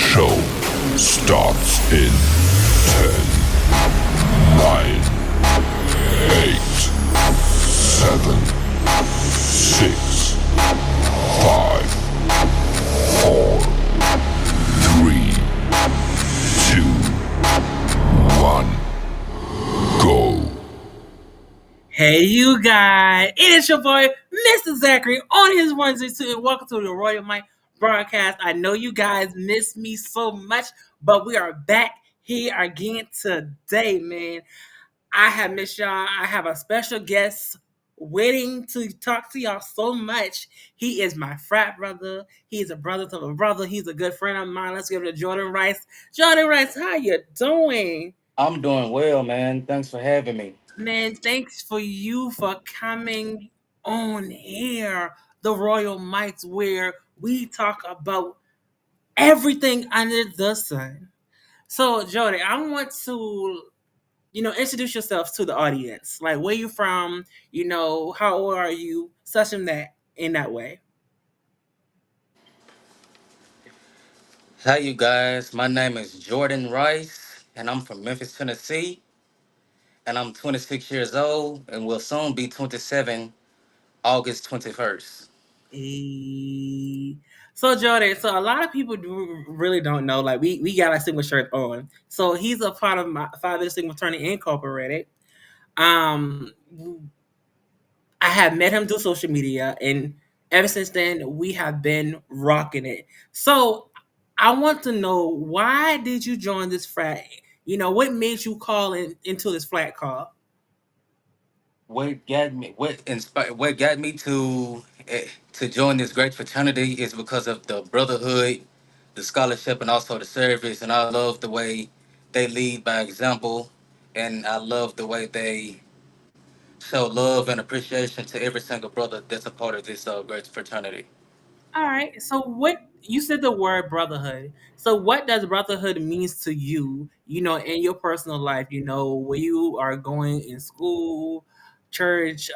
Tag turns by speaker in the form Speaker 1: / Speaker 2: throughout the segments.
Speaker 1: show starts in 10, 9, 8, 7, 6, 5, 4, 3, 2, 1, go.
Speaker 2: Hey, you guys! It is your boy, Mr. Zachery, on his ones and two, and welcome to the Royal Mike broadcast. I know you guys miss me so much, but we are back here again today, man. I have missed y'all. I have a special guest waiting to talk to y'all so much. He is my frat brother. He is a brother to a brother. He's a good friend of mine. Let's give it to Jordan Rice. Jordan Rice, how you doing?
Speaker 3: I'm doing well, man. Thanks for having me.
Speaker 2: Man, thanks for you for coming on here, the Royal Mics, where we talk about everything under the sun. So, Jody, I want to, introduce yourself to the audience. Like, where you from? How old are you? Such and that, in that way.
Speaker 3: Hi, you guys. My name is Jordan Rice, and I'm from Memphis, Tennessee. And I'm 26 years old, and will soon be 27, August 21st.
Speaker 2: Eh. So, Jordan, so a lot of people really don't know. Like, we got a single shirt on. So he's a part of my Five Minute Single Attorney Incorporated. Um, I have met him through social media, and ever since then, we have been rocking it. So, I want to know, why did you join this frat? What made you call into this flat call?
Speaker 3: What got me to join this great fraternity is because of the brotherhood, the scholarship, and also the service. And I love the way they lead by example, and I love the way they show love and appreciation to every single brother that's a part of this great fraternity.
Speaker 2: All right. So, what you said the word brotherhood. So, what does brotherhood means to you? In your personal life. Where you are going in school, church.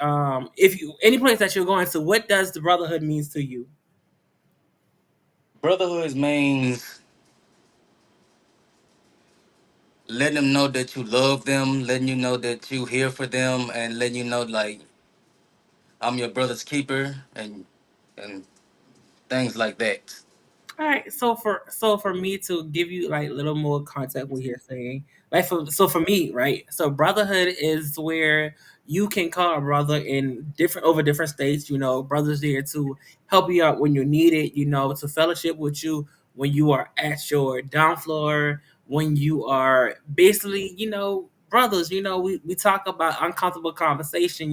Speaker 2: If you any place that you're going to, what does the brotherhood means to you?
Speaker 3: Brotherhood means letting them know that you love them, letting you know that you here for them, and letting you know like I'm your brother's keeper and things like that.
Speaker 2: All right, so for me to give you like a little more context, what you're saying, like for me, right? So brotherhood is where you can call a brother in different states. Brothers there to help you out when you need it. To fellowship with you when you are at your down floor, when you are basically, brothers. We talk about uncomfortable conversation.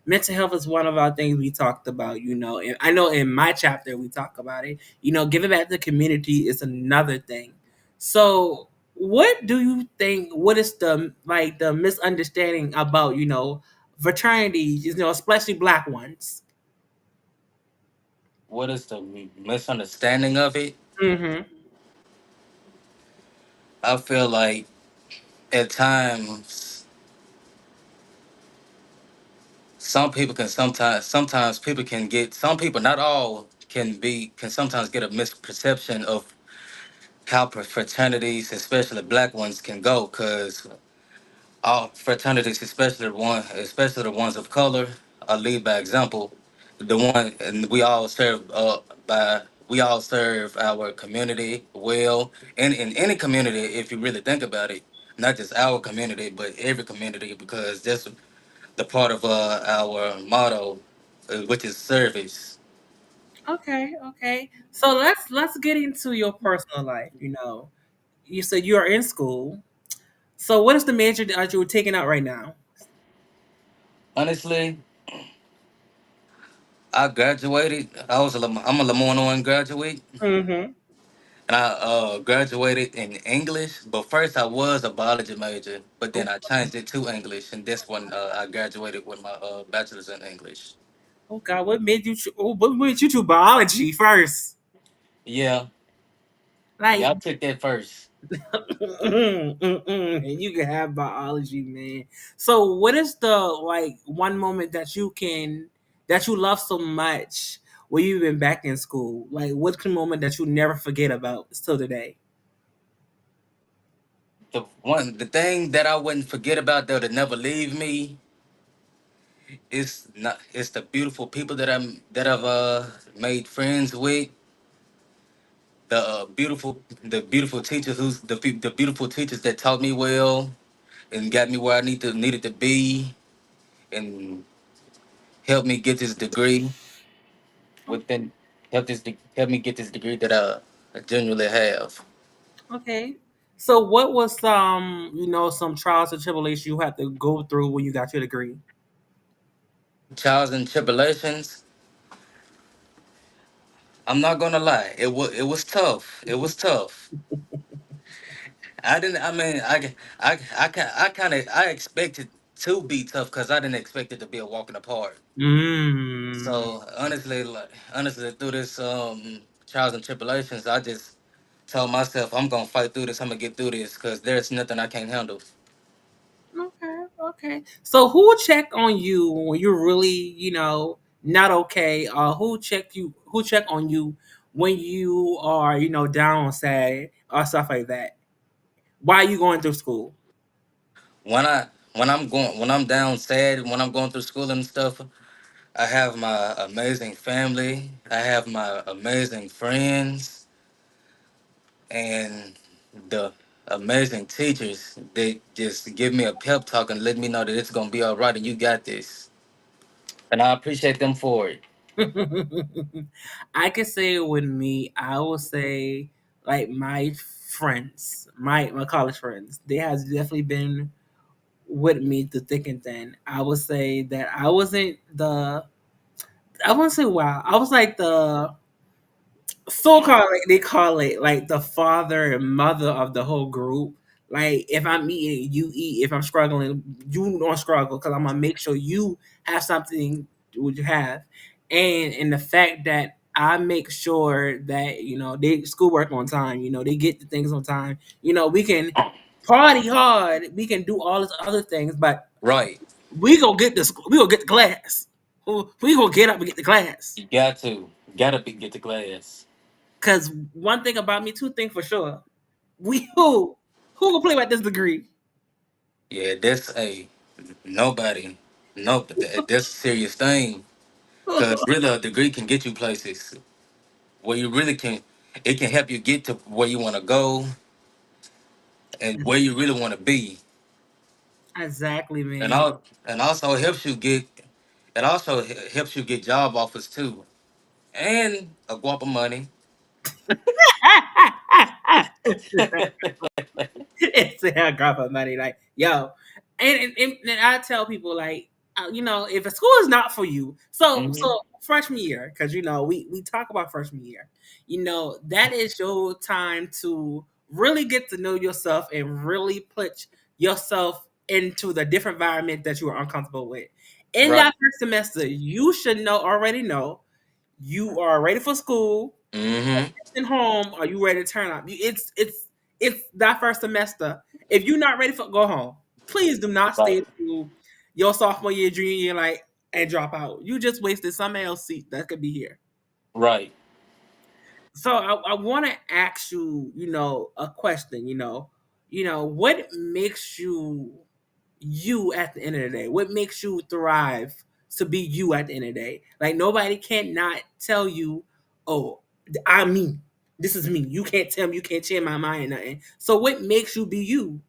Speaker 2: Mental health is one of our things we talked about. And I know in my chapter we talk about it. Giving back to the community is another thing. So, what do you think? What is the misunderstanding about fraternities? Especially black ones.
Speaker 3: What is the misunderstanding of it?
Speaker 2: Mm-hmm.
Speaker 3: I feel like at times sometimes people can get some people, not all, can sometimes get a misperception of how fraternities, especially black ones, can go because all fraternities, especially the ones of color, are lead by example. The one, and we all serve our community well, and in any community, if you really think about it, not just our community, but every community, because that's the part of our motto, which is service.
Speaker 2: Okay, okay. So let's get into your personal life. You said you are in school. So what is the major that you're taking out right now?
Speaker 3: Honestly, I graduated. I'm a Lemoyne graduate.
Speaker 2: Mm-hmm.
Speaker 3: And I graduated in English, but first I was a biology major, but then I changed it to English, and this one I graduated with my bachelor's in English.
Speaker 2: Oh God, what made you to biology first?
Speaker 3: Yeah,
Speaker 2: Like,
Speaker 3: yeah, I took that first.
Speaker 2: you can have biology, man. So, what is the like one moment that you love so much when you've been back in school? Like, what's the moment that you never forget about still today?
Speaker 3: the thing that I wouldn't forget about that'll never leave me is not it's the beautiful people that I've made friends with, the beautiful teachers the beautiful teachers that taught me well and got me where I needed to be and helped me get this degree within help me get this degree that I genuinely have.
Speaker 2: Okay. So what was some, some trials and tribulations you had to go through when you got your degree?
Speaker 3: Trials and tribulations. I'm not gonna lie. It was tough. It was tough. I didn't. I mean, I expected to be tough because I didn't expect it to be a walk in the park.
Speaker 2: Mm.
Speaker 3: So honestly, through this trials and tribulations, I just told myself I'm gonna fight through this. I'm gonna get through this because there's nothing I can't handle.
Speaker 2: Okay, okay. So who checked on you when you're really, not okay? Who check on you when you are, down or sad or stuff like that? Why are you going through school?
Speaker 3: When I'm down sad, when I'm going through school and stuff, I have my amazing family. I have my amazing friends and the amazing teachers. They just give me a pep talk and let me know that it's gonna be all right and you got this. And I appreciate them for it.
Speaker 2: I could say with me, I will say like my friends, my college friends, they has definitely been with me through thick and thin. I would say that I wouldn't say wow. I was like the so called like they call it like the father and mother of the whole group. Like if I'm eating, you eat. If I'm struggling, you don't struggle because I'm gonna make sure you have something what you have, and the fact that I make sure that they schoolwork on time. They get the things on time. We can party hard. We can do all this other things, but
Speaker 3: Right.
Speaker 2: we gonna get this. We gonna get the class. We gonna get up and get the class.
Speaker 3: You got to. Gotta be get the glass.
Speaker 2: Cause one thing about me, two things for sure. We who will play with this degree?
Speaker 3: Yeah, that's a nobody. No, but that's a serious thing. Cause really a degree can get you places where you really can it can help you get to where you wanna go and where you really wanna be.
Speaker 2: Exactly,
Speaker 3: And
Speaker 2: man.
Speaker 3: all and also it also helps you get job offers too. And a guap of money.
Speaker 2: It's a drop of money, like yo, and I tell people like, if a school is not for you, so
Speaker 3: Hmm.
Speaker 2: freshman year, because we talk about freshman year, that is your time to really get to know yourself and really put yourself into the different environment that you are uncomfortable with. In
Speaker 3: Right.
Speaker 2: that first semester, you should already know you are ready for school
Speaker 3: Hmm.
Speaker 2: and home. Are you ready to turn up? It's that first semester. If you're not ready for go home, please do not
Speaker 3: Right.
Speaker 2: stay through your sophomore year, junior year, like and drop out. You just wasted somebody else's seat that could be here.
Speaker 3: Right.
Speaker 2: So I want to ask you, a question. What makes you at the end of the day? What makes you thrive to be you at the end of the day? Like nobody can not tell you, oh, I'm me. This is me. You can't tell me. You can't change my mind. Nothing. So what makes you be you?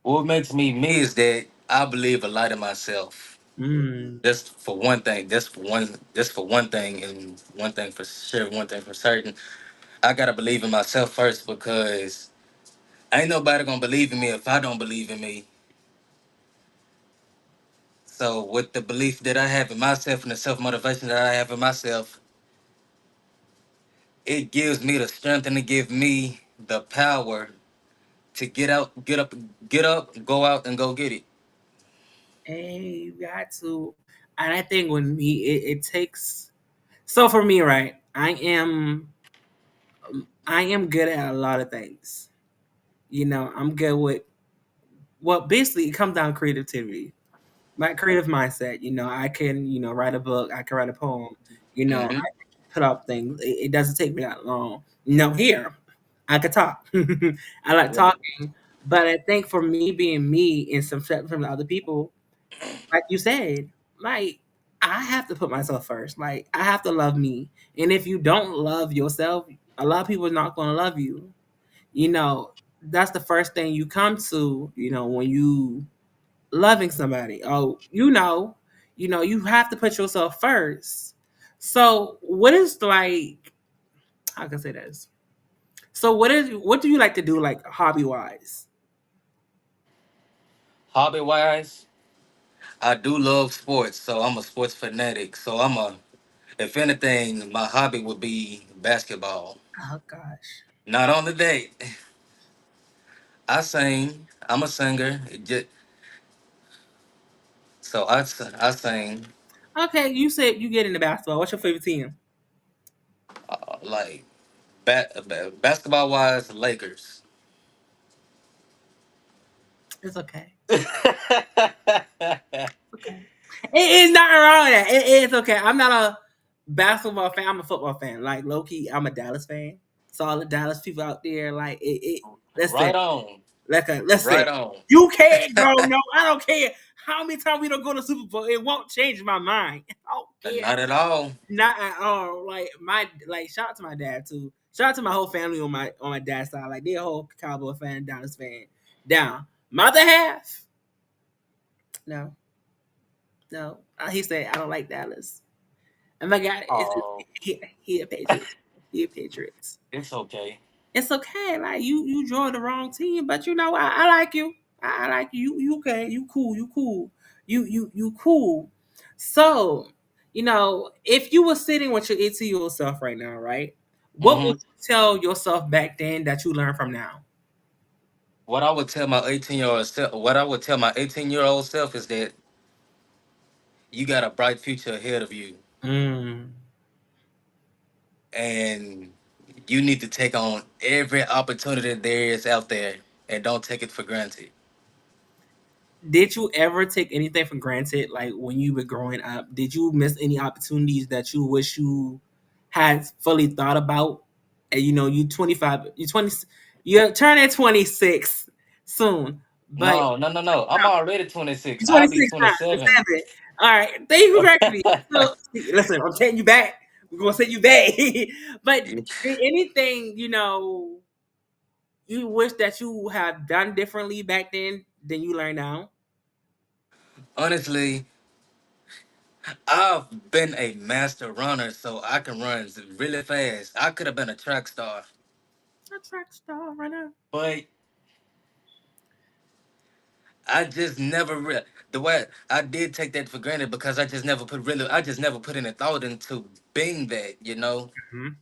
Speaker 3: What makes me me is that I believe a lot in myself.
Speaker 2: Mm.
Speaker 3: That's for one thing. That's for one thing, and one thing for sure. One thing for certain. I gotta believe in myself first because ain't nobody gonna believe in me if I don't believe in me. So with the belief that I have in myself and the self motivation that I have in myself, it gives me the strength and it gives me the power to get up, go out and go get it.
Speaker 2: Hey, you got to. And I think with me, it takes. So for me, right, I am good at a lot of things. I'm good with. Well, basically, it comes down to creativity. My creative mindset. I can, write a book. I can write a poem. I
Speaker 3: Hmm.
Speaker 2: can put up things. It doesn't take me that long. Here, I could talk. I like talking, But I think for me being me and some separate from the other people, like you said, like I have to put myself first. Like I have to love me. And if you don't love yourself, a lot of people are not gonna love you. You know, that's the first thing you come to, when you loving somebody. Oh, you have to put yourself first. So what is like how can I say this? So what do you like to do like hobby wise?
Speaker 3: Hobby wise, I do love sports, so I'm a sports fanatic. So if anything, my hobby would be basketball.
Speaker 2: Oh gosh.
Speaker 3: Not on the date. I sing. I'm a singer. So I sing
Speaker 2: Okay, you said you get into basketball. What's your favorite team?
Speaker 3: like basketball wise, Lakers.
Speaker 2: It's okay. Okay. It's nothing wrong with that. It's okay. I'm not a basketball fan. I'm a football fan. Like low key, I'm a Dallas fan. So all the Dallas people out there, like listen,
Speaker 3: Right on.
Speaker 2: listen.
Speaker 3: Right on.
Speaker 2: You can't go. No, I don't care how many times we don't go to Super Bowl. It won't change my mind. I don't care.
Speaker 3: Not at all.
Speaker 2: Not at all. Like shout out to my dad too. Shout out to my whole family on my dad's side. Like they're a whole Cowboy fan, Dallas fan. Down. My other half, no, no. He said I don't like Dallas. And my God,
Speaker 3: Oh,
Speaker 2: he a Patriot. He a Patriots.
Speaker 3: it's okay.
Speaker 2: It's okay. Like you joined the wrong team, but I like you. I like you. You okay? You cool? You cool? You cool? So if you were sitting with your 18-year-old self right now, right? What would
Speaker 3: hmm
Speaker 2: you tell yourself back then that you learned from now?
Speaker 3: What I would tell my 18-year-old self is that you got a bright future ahead of you,
Speaker 2: Mm.
Speaker 3: and you need to take on every opportunity there is out there, and don't take it for granted.
Speaker 2: Did you ever take anything for granted? Like when you were growing up, did you miss any opportunities that you wish you had fully thought about? And you 25, you're turning 26 soon, but
Speaker 3: No, no, no, no. I'm already 26.
Speaker 2: you're
Speaker 3: I'll be
Speaker 2: 26
Speaker 3: 27.
Speaker 2: 7. All right, thank you for correcting me. So, listen, I'm taking you back. We're gonna set you back. But did anything you wish that you have done differently back then than you learn now?
Speaker 3: Honestly, I've been a master runner, so I can run really fast. I could have been a track star,
Speaker 2: A track star runner.
Speaker 3: but I just never the way I did take that for granted because I just never put any thought into being that.
Speaker 2: Mhm.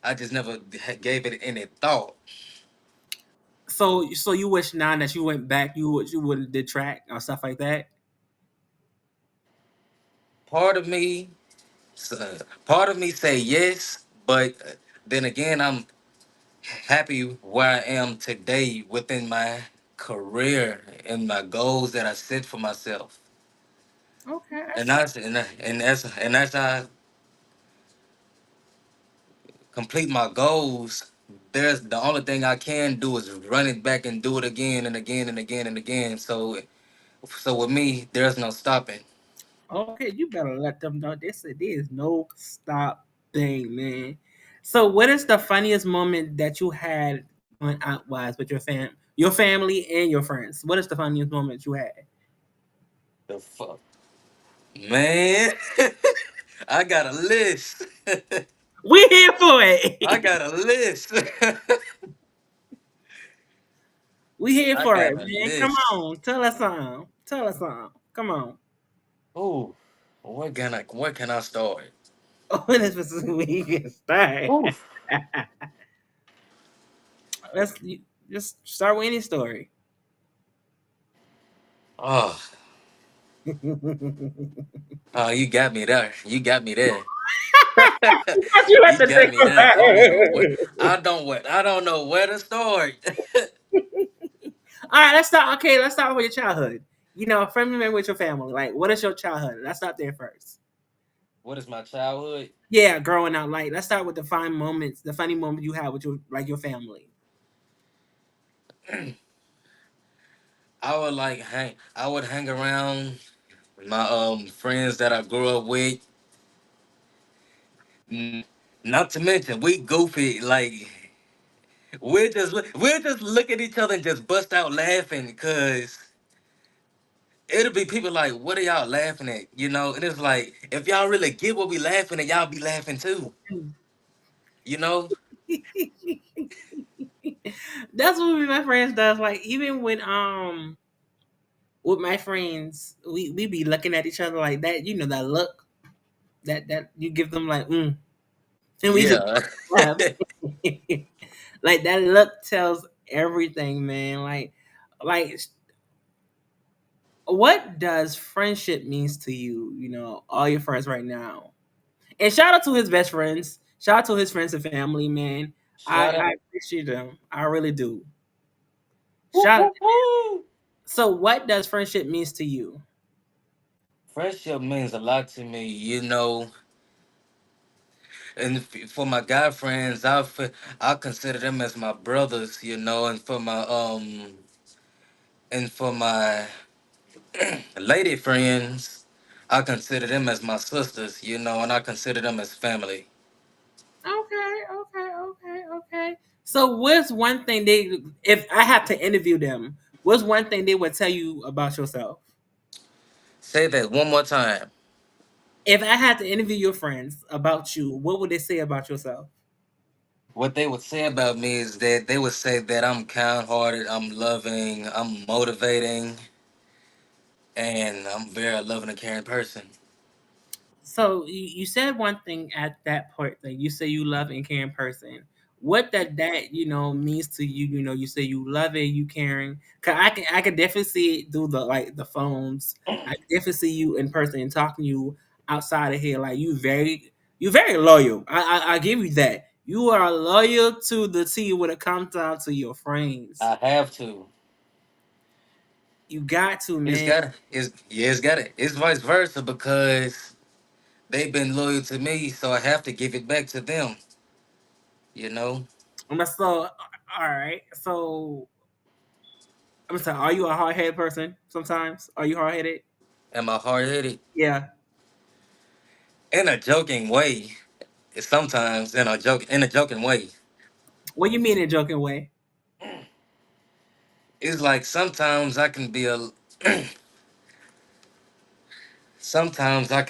Speaker 3: I just never gave it any thought.
Speaker 2: So you wish now that you went back, you would did track or stuff like that.
Speaker 3: Part of me, part of me say yes, but then again, I'm happy where I am today within my career and my goals that I set for myself.
Speaker 2: Okay,
Speaker 3: And as I complete my goals, there's the only thing I can do is run it back and do it again and again and again and again. So with me, there's no stopping.
Speaker 2: okay. You better let them know. There is no stop thing, man. So, what is the funniest moment that you had going out wise with your family, and your friends? What is the funniest moment you had?
Speaker 3: The fuck, man! I got a list.
Speaker 2: We here for
Speaker 3: I
Speaker 2: it.
Speaker 3: got a list.
Speaker 2: We here
Speaker 3: I
Speaker 2: for
Speaker 3: got
Speaker 2: it,
Speaker 3: a
Speaker 2: man. Come
Speaker 3: list.
Speaker 2: on, tell us something. Tell us something. Come on.
Speaker 3: Ooh, where can I start?
Speaker 2: When is we get started?
Speaker 3: Ooh.
Speaker 2: Just start with any story.
Speaker 3: Oh,
Speaker 2: You
Speaker 3: you got me there. You got me there.
Speaker 2: let
Speaker 3: You
Speaker 2: the
Speaker 3: got
Speaker 2: think
Speaker 3: me there. I don't know what.
Speaker 2: about
Speaker 3: I don't know where to start.
Speaker 2: All right, let's start. Okay, let's start with your childhood. Family member with your family. Like, what is your childhood? Let's start there first.
Speaker 3: What is my childhood?
Speaker 2: Yeah, growing up. Like, let's start with the funny moments you had with your family.
Speaker 3: I would hang around my friends that I grew up with. N- Not to mention we goofy, like we'll just look at each other and just bust out laughing because it'll be people like, what are y'all laughing at? You know, and it's like if y'all really get what we laughing at, y'all be laughing too. You know?
Speaker 2: That's what me and my friends does. Like even when with my friends, we be looking at each other like that. You know that look that you give them like and we just
Speaker 3: Yeah.
Speaker 2: laugh. Like that look tells everything, man. Like what does friendship means to you? You know, all your friends right now. And shout out to his best friends. Shout out to his friends and family, man.
Speaker 3: Shout
Speaker 2: I
Speaker 3: out.
Speaker 2: appreciate them. I really do.
Speaker 3: Woo,
Speaker 2: Shout out.
Speaker 3: woo, woo.
Speaker 2: So, what does friendship means to you?
Speaker 3: Friendship means a lot to me, you know. And for my guy friends, I consider them as my brothers, you know. And for my lady friends, I consider them as my sisters, you know, and I consider them as family.
Speaker 2: Okay, okay. So, what's one thing they? If I have to interview them, what's one thing they would tell you about yourself?
Speaker 3: Say that one more time.
Speaker 2: If I had to interview your friends about you, what would they say about yourself?
Speaker 3: What they would say about me is that they would say that I'm kind-hearted, I'm loving, I'm motivating, and I'm very loving and caring person.
Speaker 2: So you said one thing at that point that you say you love and caring person. What that means to you? You know, you say you love it, you caring. Cause I can definitely see it through the phones. I can definitely see you in person and talking to you outside of here. Like you very loyal. I give you that. You are loyal to the T when it comes down to your friends.
Speaker 3: I have to.
Speaker 2: You got to,
Speaker 3: It's
Speaker 2: man.
Speaker 3: got it's got it. It's vice versa because they've been loyal to me, so I have to give it back to them. You know,
Speaker 2: So all right. So I'm sorry, are you a hard headed person sometimes? Are you hard headed?
Speaker 3: am I hard headed?
Speaker 2: Yeah.
Speaker 3: In a joking way. Sometimes in a joking way.
Speaker 2: What you mean in a joking way?
Speaker 3: It's like sometimes I can be sometimes I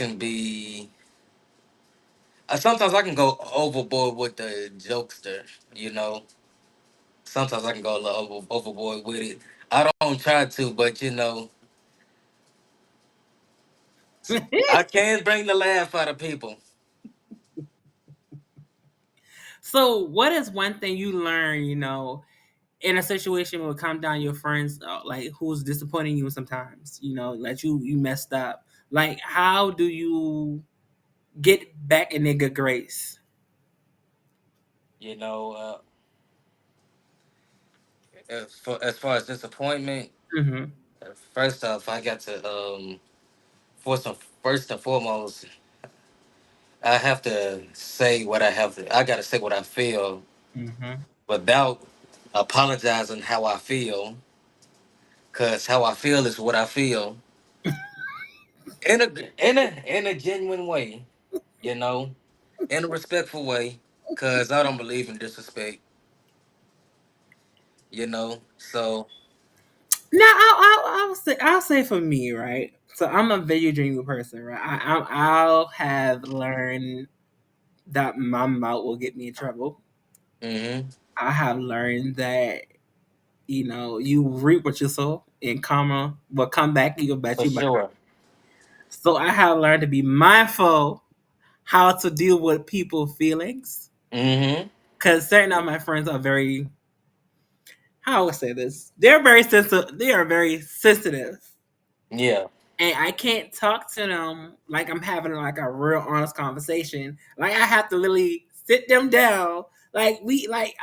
Speaker 3: can go overboard with the jokester, you know. Sometimes I can go a little overboard with it. I don't try to, but you know, I can bring the laugh out of people.
Speaker 2: So what is one thing you learn, in a situation where it come down your friends, like who's disappointing you sometimes, like you messed up. Like how do you get back in their good grace?
Speaker 3: You know, as far as disappointment,
Speaker 2: Mm-hmm.
Speaker 3: first off, I got to for some first and foremost, I have to say what I have to. I got to say what I feel
Speaker 2: Mm-hmm.
Speaker 3: without apologizing how I feel, cause how I feel is what I feel in a in a genuine way, you know, in a respectful way, cause I don't believe in disrespect, you know. So,
Speaker 2: Now I'll say for me, right? So I'm a video dreamer person, right? I'll have learned that my mouth will get me in trouble.
Speaker 3: mm-hmm,
Speaker 2: I have learned that you reap what you sow, and karma will come back to you, bet
Speaker 3: for
Speaker 2: you back.
Speaker 3: sure.
Speaker 2: So I have learned to be mindful how to deal with people's feelings,
Speaker 3: Mm-hmm.
Speaker 2: because certain of my friends are very, how I would say this, they're very sensitive. They are very sensitive,
Speaker 3: Yeah.
Speaker 2: and I can't talk to them like I'm having like a real honest conversation. Like I have to literally sit them down. Like we like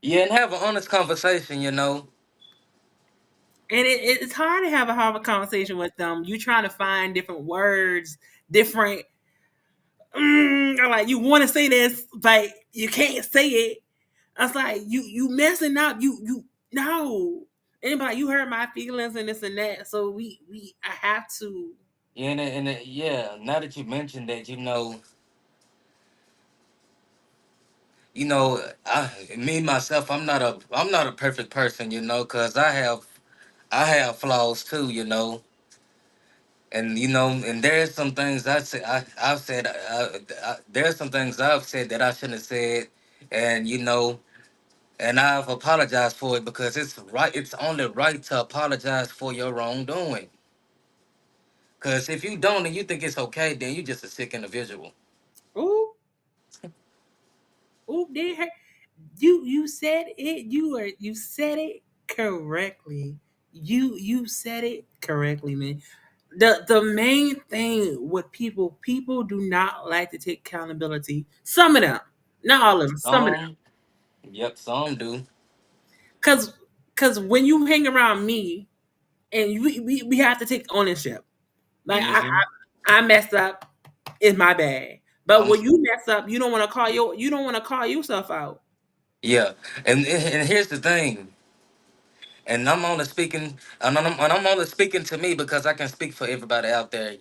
Speaker 3: Yeah, and have an honest conversation, you know.
Speaker 2: And it's hard to have a conversation with them. You trying to find different words, different. Like you want to say this, but you can't say it. I was like, you messing up. You no. And like, you hurt my feelings and this and that. So I have to.
Speaker 3: Yeah. Now that you mentioned that, me myself, I'm not a perfect person, because I have flaws too, and there's some things I've said, there's some things I've said that I shouldn't have said, and and I've apologized for it because it's right. It's only right to apologize for your wrongdoing. Because if you don't and you think it's okay, then you just a sick individual.
Speaker 2: Ooh, ooh, you said it. You said it correctly. You said it correctly, man. The main thing with people do not like to take accountability. Some of them, not all of them. Some of them,
Speaker 3: Some, yep, some do.
Speaker 2: because when you hang around me and we have to take ownership. Like
Speaker 3: Hmm.
Speaker 2: I messed up. It's my bad. But
Speaker 3: I'm
Speaker 2: when you mess up, you don't want to call yourself out.
Speaker 3: Yeah, and here's the thing, and I'm only speaking to me because I can speak for everybody out there.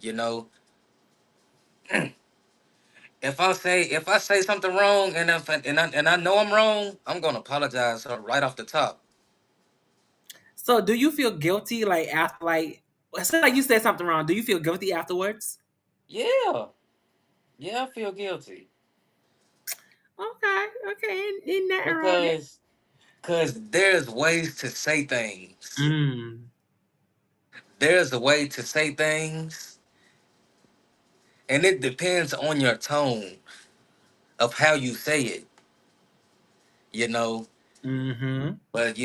Speaker 3: If I say something wrong and I know I'm wrong, I'm gonna apologize right off the top.
Speaker 2: So do you feel guilty like after like say like you said something wrong? Do you feel guilty afterwards?
Speaker 3: Yeah, yeah, I feel guilty
Speaker 2: Okay, okay, ain't nothing wrong with
Speaker 3: because there's ways to say
Speaker 2: that.
Speaker 3: things. There's a way to say things, and it depends on your tone of how you say it. You know,
Speaker 2: Mm-hmm.
Speaker 3: but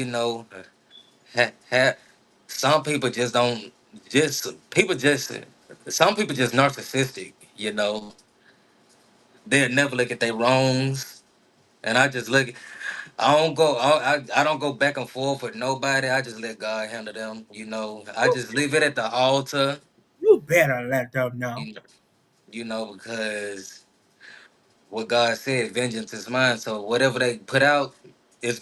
Speaker 3: ha, ha, some people just don't. Just people just some people just narcissistic. They'll never look at their wrongs, and I just look. I don't go back and forth with nobody. I just let God handle them. I just leave it at the altar.
Speaker 2: You better let them know.
Speaker 3: You know, because what God said, vengeance is mine. So whatever they put out, it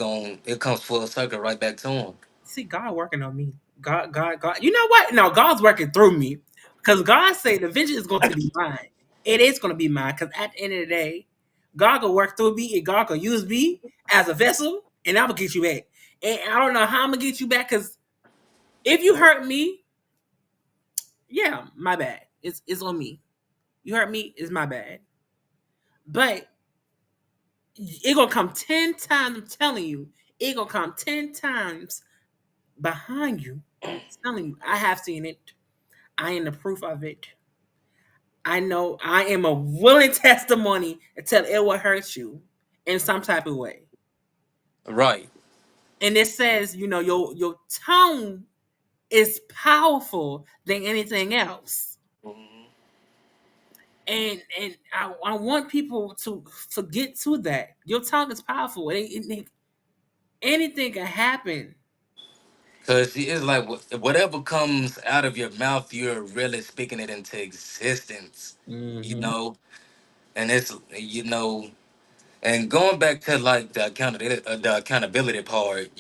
Speaker 3: comes full circle right back to them.
Speaker 2: See, God working on me. God. You know what? No, God's working through me. Because God say the vengeance is going to be mine. It is going to be mine. Because at the end of the day, God will work through me and God will use me as a vessel and I'm going to get you back. And I don't know how I'm going to get you back because if you hurt me, yeah, my bad. It's on me. You hurt me, it's my bad. But it going to come 10 times, I'm telling you. It going to come 10 times behind you. I'm telling you, I have seen it. I am the proof of it. I know I am a willing testimony until it will hurt you in some type of way.
Speaker 3: Right.
Speaker 2: And it says, your tongue is powerful than anything else.
Speaker 3: Mhm.
Speaker 2: And I want people to get to that. Your tongue is powerful. Anything can happen.
Speaker 3: Cause it's like whatever comes out of your mouth, you're really speaking it into existence. You
Speaker 2: Mm-hmm.
Speaker 3: know, and it's and going back to like the accountability part.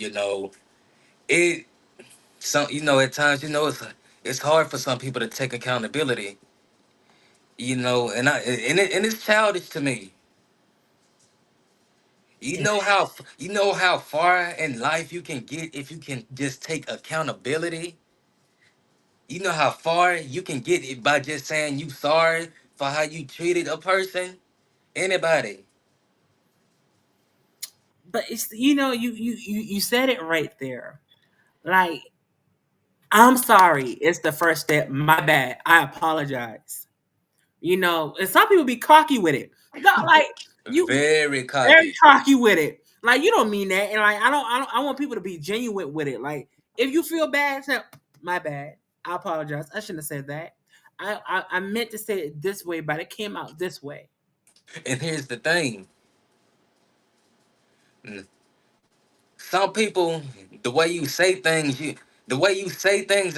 Speaker 3: It some at times it's hard for some people to take accountability. And it's childish to me. You know how far in life you can get if you can just take accountability. You know how far you can get it by just saying you sorry for how you treated a person, anybody.
Speaker 2: But it's you said it right there. Like, I'm sorry. It's the first step. My bad. I apologize. And some people be cocky with it. Not like you
Speaker 3: Very
Speaker 2: very
Speaker 3: cocky.
Speaker 2: cocky with it. Like, you don't mean that. And like, I want people to be genuine with it. Like, if you feel bad, say, my bad. I apologize. I shouldn't have said that. I meant to say it this way, but it came out this way.
Speaker 3: And here's the thing: some people, the way you say things,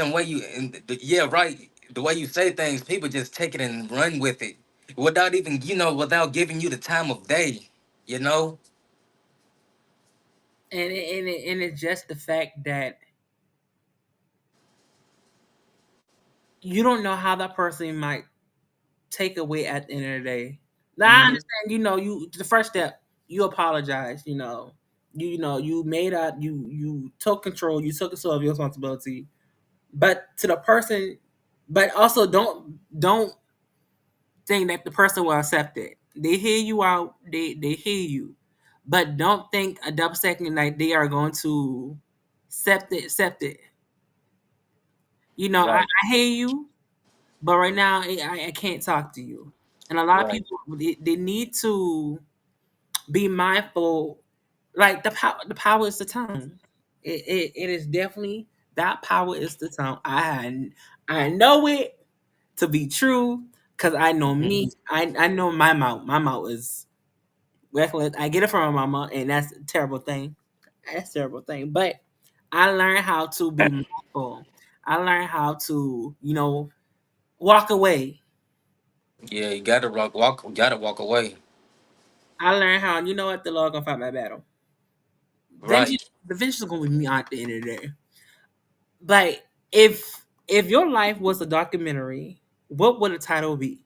Speaker 3: and yeah, right, the way you say things, people just take it and run with it without even, without giving you the time of day. You know,
Speaker 2: And it's just the fact that you don't know how that person might take away at the end of the day. Now I
Speaker 3: Hmm.
Speaker 2: understand, you the first step, you apologize, you made up, you took control, you took control of your responsibility. But to the person, but also don't think that the person will accept it. They hear you out, they hear you. But don't think a double second like they are going to accept it. I,
Speaker 3: Right,
Speaker 2: I hear you, but right now I can't talk to you. And a lot of
Speaker 3: right.
Speaker 2: people they need to be mindful. Like the power is the tongue. It is definitely that power is the tongue. I know it to be true because I know
Speaker 3: Hmm.
Speaker 2: me. I know my mouth. My mouth is reckless. I get it from my mama, and that's a terrible thing. That's a terrible thing. But I learned how to be mindful. I learned how to walk away.
Speaker 3: Yeah, you gotta walk. Gotta walk away.
Speaker 2: I learned how what the Lord gonna fight my battle. Vengeance,
Speaker 3: Right.
Speaker 2: the vengeance is gonna be me at the end of the day. But if your life was a documentary, what would the title be?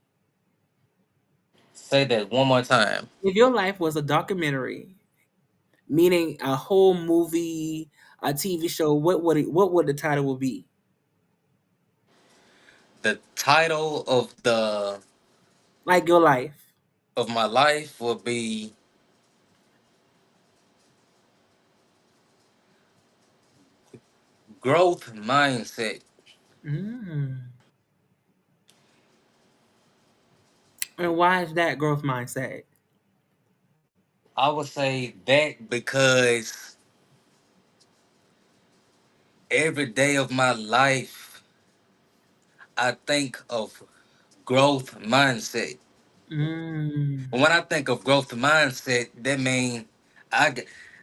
Speaker 3: Say that one more time.
Speaker 2: If your life was a documentary, meaning a whole movie, a TV show, what would the title would be?
Speaker 3: The title
Speaker 2: Like your life.
Speaker 3: of my life will be growth mindset.
Speaker 2: Mm. And why is that growth mindset?
Speaker 3: I would say that because every day of my life, I think of growth mindset.
Speaker 2: Mm.
Speaker 3: When I think of growth mindset, I g-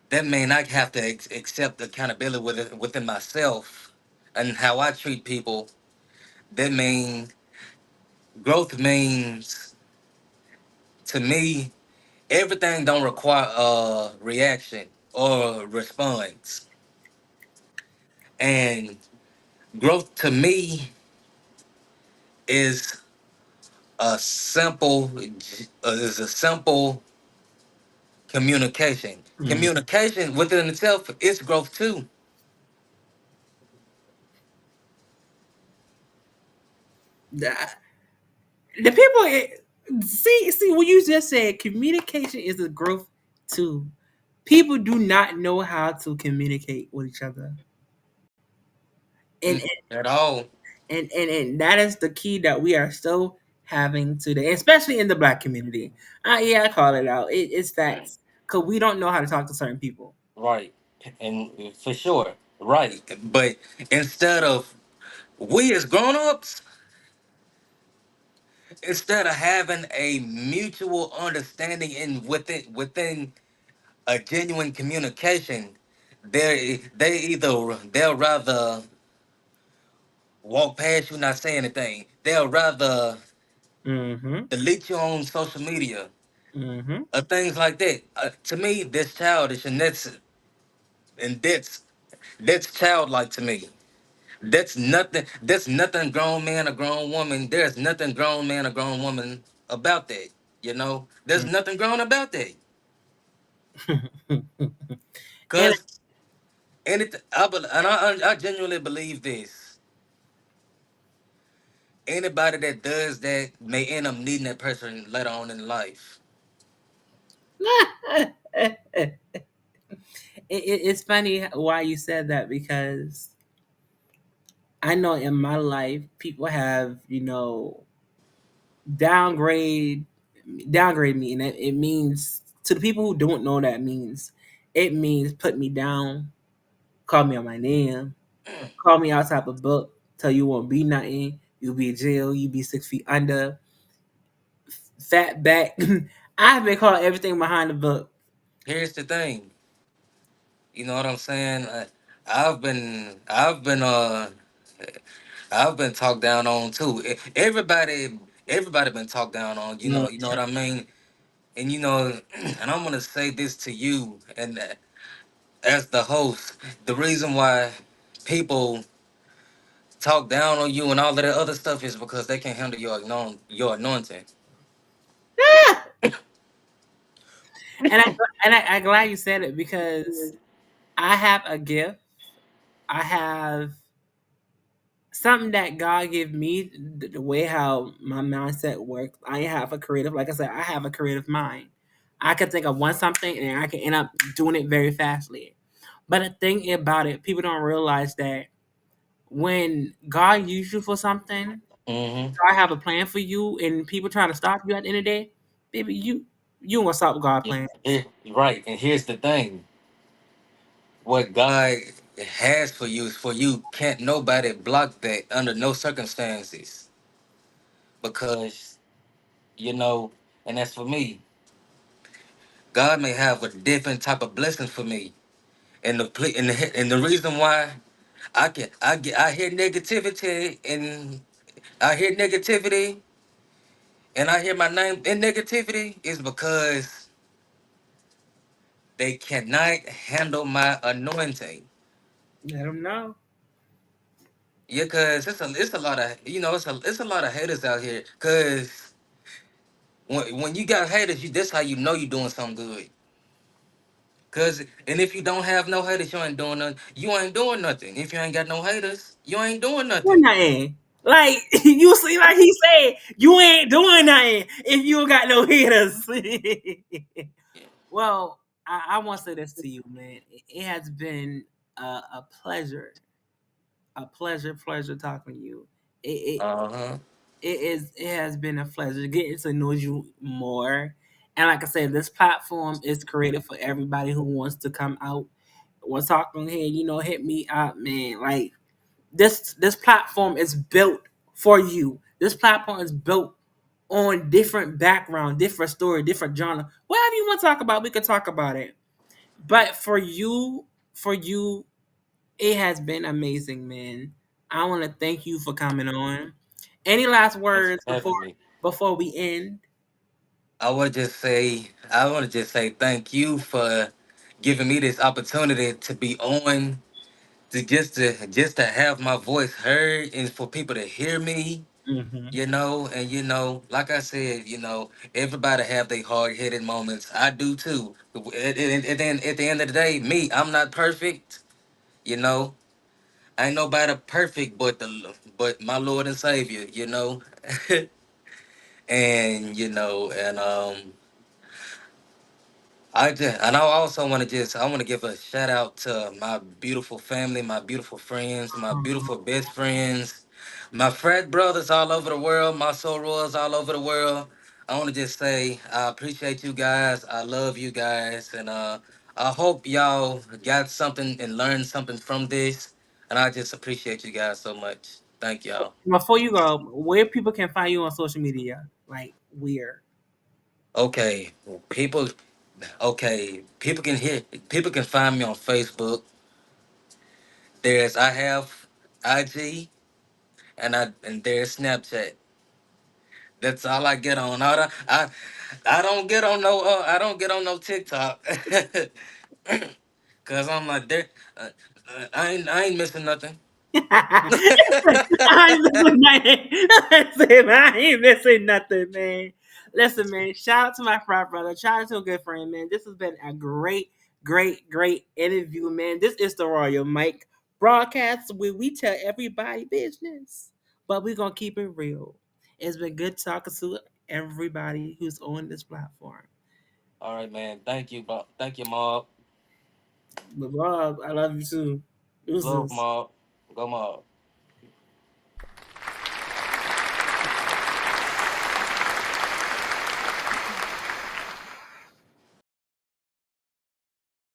Speaker 3: that mean I have to accept accountability within myself and how I treat people. That mean growth means to me everything don't require a reaction or response, and growth to me is a simple is a simple communication.
Speaker 2: Mm.
Speaker 3: Communication within itself is growth too.
Speaker 2: The, the people see what you just said. Communication is a growth too. People do not know how to communicate with each other, and
Speaker 3: At all.
Speaker 2: and that is the key that we are still having today, especially in the black community. Yeah, I call it out. It's facts because we don't know how to talk to certain people.
Speaker 3: Right. And for sure. Right. But instead of we as grown-ups, instead of having a mutual understanding in within a genuine communication, they'll rather walk past you not say anything. They'll rather
Speaker 2: Mm-hmm.
Speaker 3: delete you on social media
Speaker 2: Mm-hmm.
Speaker 3: or things like that. To me, that's childish, and that's childlike to me. That's nothing. That's nothing grown man or grown woman. There's nothing grown man or grown woman about that. There's nothing grown about that.
Speaker 2: And
Speaker 3: Cause anything, I genuinely believe this. Anybody that does that may end up needing that person later on in life.
Speaker 2: it's funny why you said that because I know in my life people have downgrade downgrade me, and it means to the people who don't know that means it means put me down, call me on my name, call me outside the book, tell you won't be nothing, you'll be in jail, you be 6 feet under, fat back. I've been called everything behind the book.
Speaker 3: Here's the thing. You know what I'm saying? I've been talked down on too. Everybody been talked down on. You
Speaker 2: Mm,
Speaker 3: know. You know what I mean. And and I'm gonna say this to you, and as the host, the reason why people talk down on you and all of that other stuff is because they can't handle your anointing.
Speaker 2: And I'm glad you said it because I have a gift. I have something that God gave me, the way how my mindset works. I have a creative, like I said, I have a creative mind. I can think of one something and I can end up doing it very fastly. But the thing about it, people don't realize that when God used you for something,
Speaker 3: Mm-hmm.
Speaker 2: God have a plan for you, and people trying to stop you at the end of the day, baby, you ain't gonna stop God
Speaker 3: Yeah,
Speaker 2: plan.
Speaker 3: right. And here's the thing: what God has for you is for you. Can't nobody block that under no circumstances because you know. And that's for me. God may have a different type of blessing for me, and and the reason why I hear negativity and I hear my name in negativity is because they cannot handle my anointing.
Speaker 2: Let them know.
Speaker 3: Yeah, cause it's a lot of it's a lot of haters out here. Cause when you got haters, that's how you know you're doing something good. Cause and if you don't have no haters, you ain't doing nothing. You ain't doing nothing. If you ain't got no haters, you ain't doing
Speaker 2: Doing
Speaker 3: nothing.
Speaker 2: nothing. Like you see, like he said, you ain't doing nothing if you don't got no haters. Well, I want to say this to you, man. It has been a pleasure, pleasure talking to you. It,
Speaker 3: Uh huh.
Speaker 2: it has been a pleasure getting to know you more. And like I said, this platform is created for everybody who wants to come out. What's talking here, hit me up, man. Like this platform is built for you. This platform is built on different background, different story, different genre. Whatever you want to talk about, we can talk about it. But for you, it has been amazing, man. I want to thank you for coming on. Any last
Speaker 3: Thanks for
Speaker 2: words before
Speaker 3: having me.
Speaker 2: before we end?
Speaker 3: I want to just say thank you for giving me this opportunity to be on, to have my voice heard, and for people to hear me.
Speaker 2: Hmm.
Speaker 3: And like I said, everybody have their hard headed moments. I do too. And then at the end of the day, I'm not perfect. You know, ain't nobody perfect but my Lord and Savior. And I also I want to give a shout out to my beautiful family, my beautiful friends, my beautiful best friends, my frat brothers all over the world, my sorors all over the world. I want to just say I appreciate you guys. I love you guys, and I hope y'all got something and learned something from this. And I just appreciate you guys so much. Thank y'all.
Speaker 2: Before you go, where people can find you on social media? Like where?
Speaker 3: Okay, people. Okay, people can find me on Facebook. I have IG and there's Snapchat. That's all I get on. I don't get on no TikTok. Cause I'm like there I ain't missing nothing.
Speaker 2: I ain't missing nothing. Listen, I ain't missing nothing, man. Listen, man. Shout out to my frat brother. Shout out to a good friend, man. This has been a great interview, man. This is the Royal Mike broadcast where we tell everybody business, but we're gonna keep it real. It's been good talking to everybody who's on this platform.
Speaker 3: All right, man. Thank you, Bob. Thank you, Mob.
Speaker 2: But Rob, I love you too.
Speaker 3: Love
Speaker 2: Deuces.
Speaker 3: Mob. Go Mob.